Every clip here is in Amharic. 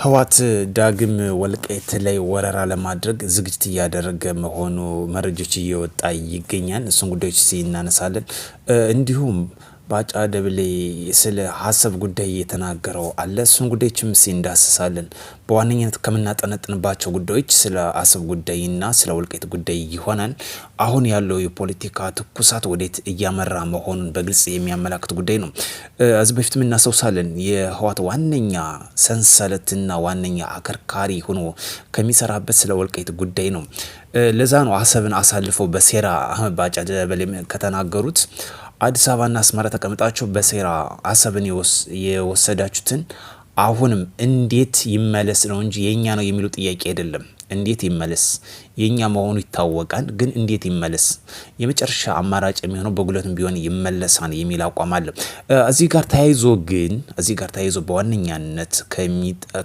ህወሓት ዳግም ወልቃይት ላይ ወረራ ለማድረግ ዝግጅት እያደረገ መሆኑ መረጃዎች እየወጣ ይገኛል። እሱን ጉዳዮች እናነሳለን። እንዲሁም ባጫ ደብሌ ስለ ሀሳብ ጉዳይ እየተናገረው አለ። እሱን ጉዳዮችም እንዳስሳለን። በዋነኝነት ከምናጠነጥንባቸው ጉዳዮች ስለ አሰብ ጉዳይና ስለ ወልቃይት ጉዳይ ይሆናል። አሁን ያለው የፖለቲካ ትኩሳት ወዴት እያመራ መሆኑን በግልጽ የሚያመላክት ጉዳይ ነው። እዚህ በፊት እናስታውሳለን የህወሓት ዋነኛ ሰንሰለትና ዋነኛ አከርካሪ ሆኖ ከሚሰራበት ስለ ወልቃይት ጉዳይ ነው። ለዛ ነው አሰብን አሳልፈው በሴራ ባጫ ደበሌ ከተናገሩት አዲስ አበባና አስመራ ተቀምጣችሁ በሴራ አሰብን የወሰዳችሁትን አሁንም እንዴት ይመለስ ነው እንጂ የኛ ነው የሚሉ ጥያቄ አይደለም። እንዴት ይመለስ የኛ መሆኑ ይታወቃል፣ ግን እንዴት ይመለስ የመጨረሻ አማራጭ የሚሆነው በጉልበትም ቢሆን ይመለሳል የሚል አቋም አለ። እዚህ ጋር ተያይዞ በዋነኛነት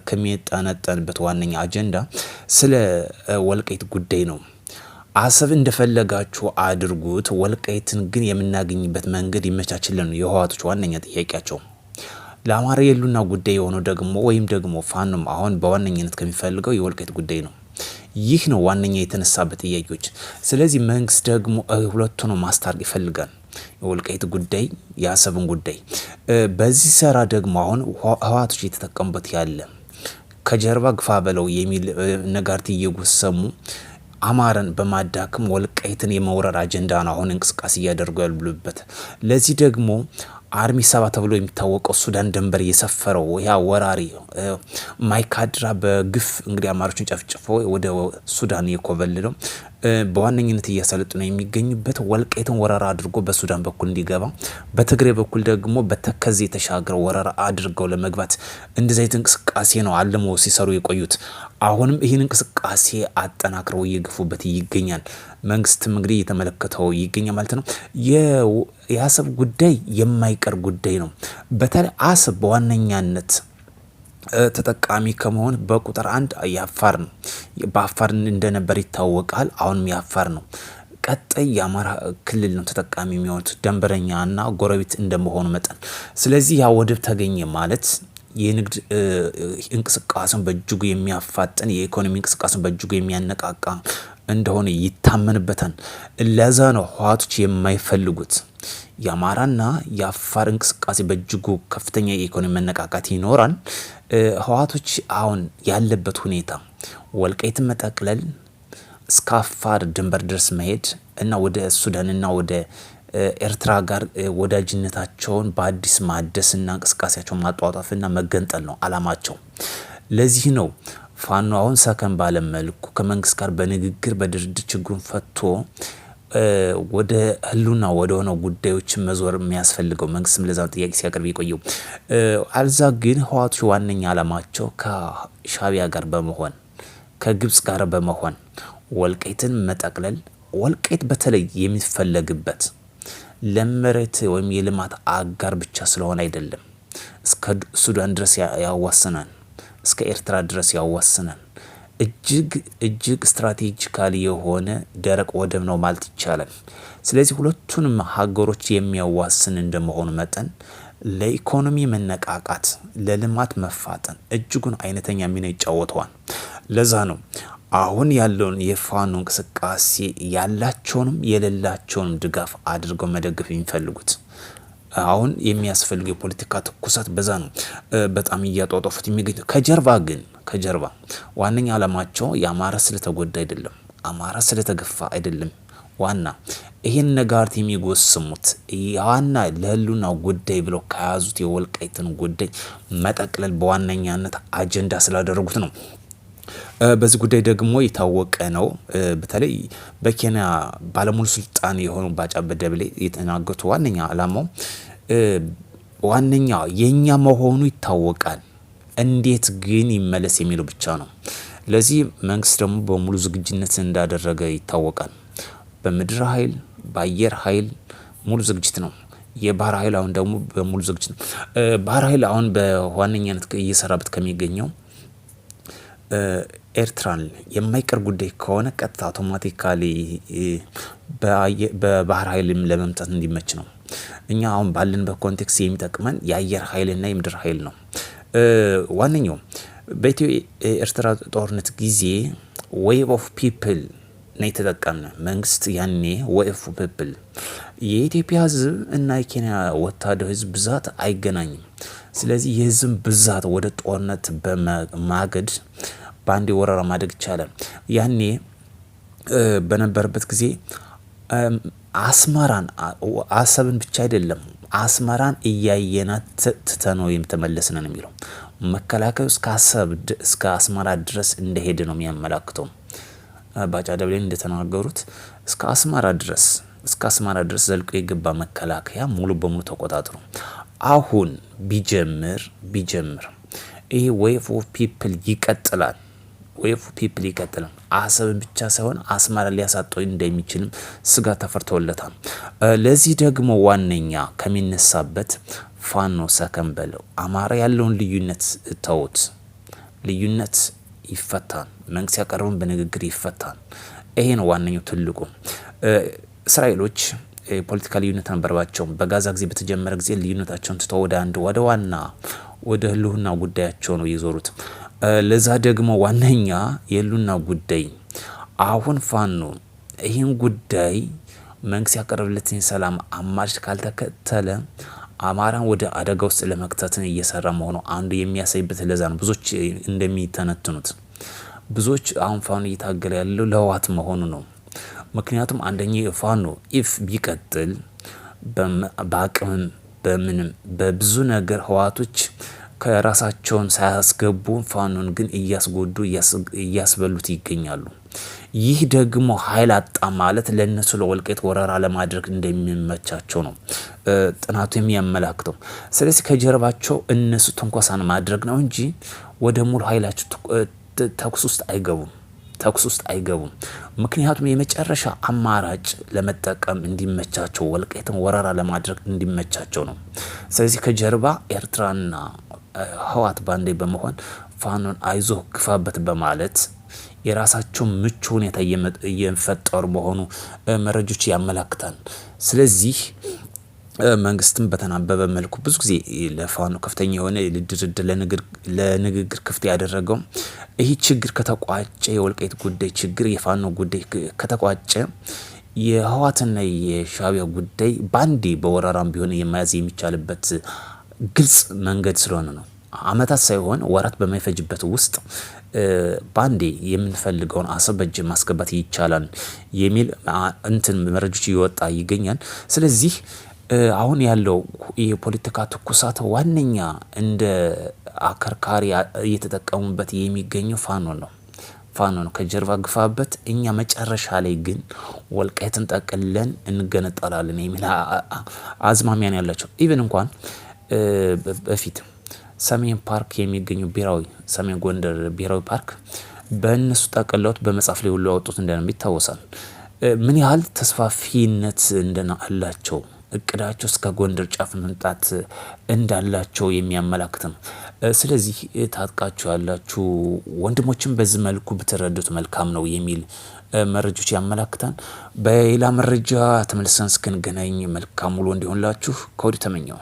ከሚጠነጠንበት ዋነኛ አጀንዳ ስለ ወልቃይት ጉዳይ ነው። አሰብ እንደፈለጋችሁ አድርጉት፣ ወልቃይትን ግን የምናገኝበት መንገድ ይመቻችልን የህወሓቶች ዋነኛ ጥያቄያቸው። ለአማራ የሉና ጉዳይ የሆነው ደግሞ ወይም ደግሞ ፋኖም አሁን በዋነኝነት ከሚፈልገው የወልቃይት ጉዳይ ነው። ይህ ነው ዋነኛ የተነሳበት ጥያቄዎች። ስለዚህ መንግስት ደግሞ ሁለቱን ማስታረቅ ይፈልጋል፣ የወልቃይት ጉዳይ የአሰብን ጉዳይ። በዚህ ሰራ ደግሞ አሁን ህወሓቶች የተጠቀሙበት ያለ ከጀርባ ግፋ በለው የሚል ነጋርት እየጎሰሙ አማራን በማዳከም ወልቃይትን የመውረር አጀንዳ ነው አሁን እንቅስቃሴ እያደረጉ ያሉበት። ለዚህ ደግሞ አርሚ 7 ተብሎ የሚታወቀው ሱዳን ድንበር የሰፈረው ያ ወራሪ ማይካድራ በግፍ እንግዲህ አማሮችን ጨፍጭፎ ወደ ሱዳን የኮበለለው በዋነኝነት እያሰለጠኑ የሚገኙበት ወልቃይትን ወረራ አድርጎ በሱዳን በኩል እንዲገባ፣ በትግራይ በኩል ደግሞ በተከዜ የተሻገረው ወረራ አድርገው ለመግባት እንደዚህ አይነት እንቅስቃሴ ነው አልሞ ሲሰሩ የቆዩት። አሁንም ይህን እንቅስቃሴ አጠናክረው እየገፉበት ይገኛል። መንግስትም እንግዲህ እየተመለከተው ይገኛል ማለት ነው። የአሰብ ጉዳይ የማይቀር ጉዳይ ነው። በተለይ አሰብ በዋነኛነት ተጠቃሚ ከመሆን በቁጥር 1 የአፋር ነው። በአፋር እንደነበር ይታወቃል። አሁንም የአፋር ነው። ቀጣይ የአማራ ክልል ነው ተጠቃሚ የሚሆኑት ደንበረኛና ጎረቤት እንደመሆኑ መጠን። ስለዚህ ያ ወደብ ተገኘ ማለት የንግድ እንቅስቃሴን በእጅጉ የሚያፋጥን፣ የኢኮኖሚ እንቅስቃሴን በእጅጉ የሚያነቃቃ እንደሆነ ይታመንበታል። ለዛ ነው ህወሓቶች የማይፈልጉት። የአማራና የአፋር እንቅስቃሴ በእጅጉ ከፍተኛ የኢኮኖሚ መነቃቃት ይኖራል። ህወሓቶች አሁን ያለበት ሁኔታ ወልቃይትን መጠቅለል እስከ አፋር ድንበር ድረስ መሄድ እና ወደ ሱዳንና ወደ ኤርትራ ጋር ወዳጅነታቸውን በአዲስ ማደስና እንቅስቃሴያቸውን ማጧጧፍና መገንጠል ነው አላማቸው። ለዚህ ነው ፋኖ አሁን ሰከን ባለ መልኩ ከመንግስት ጋር በንግግር በድርድር ችግሩን ፈቶ ወደ ህሉና ወደ ሆነው ጉዳዮችን መዞር የሚያስፈልገው። መንግስትም ለዛው ጥያቄ ሲያቀርብ የቆየው አልዛ ግን ህወሓቶች ዋነኛ አላማቸው ከሻቢያ ጋር በመሆን ከግብጽ ጋር በመሆን ወልቃይትን መጠቅለል። ወልቃይት በተለይ የሚፈለግበት ለመሬት ወይም የልማት አጋር ብቻ ስለሆነ አይደለም። እስከ ሱዳን ድረስ ያዋስናል፣ እስከ ኤርትራ ድረስ ያዋስናል። እጅግ ስትራቴጂካሊ የሆነ ደረቅ ወደብ ነው ማለት ይቻላል። ስለዚህ ሁለቱንም ሀገሮች የሚያዋስን እንደመሆኑ መጠን ለኢኮኖሚ መነቃቃት፣ ለልማት መፋጠን እጅጉን አይነተኛ ሚና ይጫወተዋል። ለዛ ነው አሁን ያለውን የፋኖ እንቅስቃሴ ያላቸውንም የሌላቸውንም ድጋፍ አድርገው መደገፍ የሚፈልጉት። አሁን የሚያስፈልገው የፖለቲካ ትኩሳት በዛ ነው በጣም እያጧጧፉት የሚገኙ። ከጀርባ ዋነኛ አላማቸው የአማራ ስለተጎዳ አይደለም፣ አማራ ስለተገፋ አይደለም። ዋና ይህን ነጋርት የሚጎስሙት ዋና ለህሉና ጉዳይ ብለው ከያዙት የወልቃይትን ጉዳይ መጠቅለል በዋነኛነት አጀንዳ ስላደረጉት ነው። በዚህ ጉዳይ ደግሞ የታወቀ ነው። በተለይ በኬንያ ባለሙሉ ስልጣን የሆኑ ባጫ ደብሌ የተናገሩት ዋነኛ አላማው ዋነኛ የኛ መሆኑ ይታወቃል፣ እንዴት ግን ይመለስ የሚለው ብቻ ነው። ለዚህ መንግስት ደግሞ በሙሉ ዝግጅነት እንዳደረገ ይታወቃል። በምድር ኃይል በአየር ኃይል ሙሉ ዝግጅት ነው። የባህር ኃይል አሁን ደግሞ በሙሉ ዝግጅት ነው። ባህር ኃይል አሁን በዋነኛነት እየሰራበት ከሚገኘው ኤርትራን የማይቀር ጉዳይ ከሆነ ቀጥታ አውቶማቲካሊ በባህር ኃይልም ለመምጣት እንዲመች ነው። እኛ አሁን ባለን በኮንቴክስት የሚጠቅመን የአየር ኃይልና የምድር ኃይል ነው። ዋነኛው በኢትዮ ኤርትራ ጦርነት ጊዜ ዌቭ ኦፍ ፒፕል ነው የተጠቀምነ መንግስት ያኔ ዌቭ ኦፍ ፒፕል የኢትዮጵያ ህዝብ እና የኬንያ ወታደር ህዝብ ብዛት አይገናኝም። ስለዚህ የህዝብ ብዛት ወደ ጦርነት በማገድ በአንድ ወረራ ማድረግ ይቻላል። ያኔ በነበረበት ጊዜ አስመራን አሰብን ብቻ አይደለም አስመራን እያየናት ትተነው የተመለስን ነው የሚለው መከላከያ እስከ አስመራ ድረስ እንደሄደ ነው የሚያመላክተው። ባጫ ደብሌ እንደተናገሩት እስከ አስመራ ድረስ ዘልቆ የገባ መከላከያ ሙሉ በሙሉ ተቆጣጥሮ አሁን ቢጀምር ይሄ ዌቭ ኦፍ ፒፕል ይቀጥላል። አሰብን ብቻ ሳይሆን አስመራ ሊያሳጠው እንደሚችልም ስጋት ተፈርቶለታል። ለዚህ ደግሞ ዋነኛ ከሚነሳበት ፋኖ ሰከንበል አማራ ያለውን ልዩነት ተውት፣ ልዩነት ይፈታል። መንግስት ያቀረበውን በንግግር ይፈታል። ይሄ ነው ዋነኛው ትልቁ። እስራኤሎች የፖለቲካ ልዩነት ነበርባቸው። በጋዛ ጊዜ በተጀመረ ጊዜ ልዩነታቸውን ትተው ወደ ዋና ወደ ህልውና ጉዳያቸው ነው የዞሩት። ለዛ ደግሞ ዋነኛ የህልውና ጉዳይ አሁን ፋኖ ይህን ጉዳይ መንግስት ያቀረበለትን ሰላም አማራጭ ካልተከተለ አማራን ወደ አደጋ ውስጥ ለመክተትን እየሰራ መሆኑ አንዱ የሚያሳይበት ለዛ ነው። ብዙዎች እንደሚተነትኑት ብዙዎች አሁን ፋኖ እየታገለ ያለው ለህወሓት መሆኑ ነው። ምክንያቱም አንደኛ ፋኖ ኢፍ ቢቀጥል በአቅምም በምንም በብዙ ነገር ህወሓቶች ከራሳቸውን ሳያስገቡ ፋኖን ግን እያስጎዱ እያስበሉት ይገኛሉ። ይህ ደግሞ ኃይል አጣ ማለት ለነሱ ለወልቃይት ወረራ ለማድረግ እንደሚመቻቸው ነው ጥናቱ የሚያመላክተው። ስለዚህ ከጀርባቸው እነሱ ትንኮሳን ማድረግ ነው እንጂ ወደ ሙሉ ኃይላቸው ተኩስ ውስጥ አይገቡም። ምክንያቱም የመጨረሻ አማራጭ ለመጠቀም እንዲመቻቸው ወልቃይትን ወረራ ለማድረግ እንዲመቻቸው ነው። ስለዚህ ከጀርባ ኤርትራና ህወሓት ባንዴ በመሆን ፋኖን አይዞ ግፋበት በማለት የራሳቸው ምቹ ሁኔታ እየፈጠሩ መሆኑ መረጃዎች ያመላክታል። ስለዚህ መንግስትም በተናበበ መልኩ ብዙ ጊዜ ለፋኖ ከፍተኛ የሆነ ድርድር ለንግግር ክፍት ያደረገው ይህ ችግር ከተቋጨ የወልቃይት ጉዳይ ችግር የፋኖ ጉዳይ ከተቋጨ የህወሓትና የሻዕቢያ ጉዳይ ባንዴ በወረራም ቢሆን የመያዝ የሚቻልበት ግልጽ መንገድ ስለሆነ ነው። አመታት ሳይሆን ወራት በማይፈጅበት ውስጥ ባንዴ የምንፈልገውን አሰብ በእጅ ማስገባት ይቻላል የሚል መረጃዎች እየወጣ ይገኛል። ስለዚህ አሁን ያለው የፖለቲካ ትኩሳት ዋነኛ እንደ አከርካሪ እየተጠቀሙበት የሚገኘው ፋኖ ነው። ከጀርባ ግፋበት፣ እኛ መጨረሻ ላይ ግን ወልቃይትን ጠቅለን እንገነጠላለን የሚል አዝማሚያን ያላቸው ኢቨን እንኳን በፊት ሰሜን ፓርክ የሚገኘው ሰሜን ጎንደር ብሔራዊ ፓርክ በእነሱ ጠቅለውት በመጽሐፍ ላይ ሁሉ ያወጡት እንደነበር ይታወሳል። ምን ያህል ተስፋፊነት አላቸው፣ እቅዳቸው እስከ ጎንደር ጫፍ መምጣት እንዳላቸው የሚያመላክት ነው። ስለዚህ ታጥቃችሁ ያላችሁ ወንድሞችን በዚህ መልኩ ብትረዱት መልካም ነው የሚል መረጃዎች ያመላክታል። በሌላ መረጃ ተመልሰን እስክንገናኝ መልካም ውሎ እንዲሆንላችሁ ከወዲሁ ተመኘው።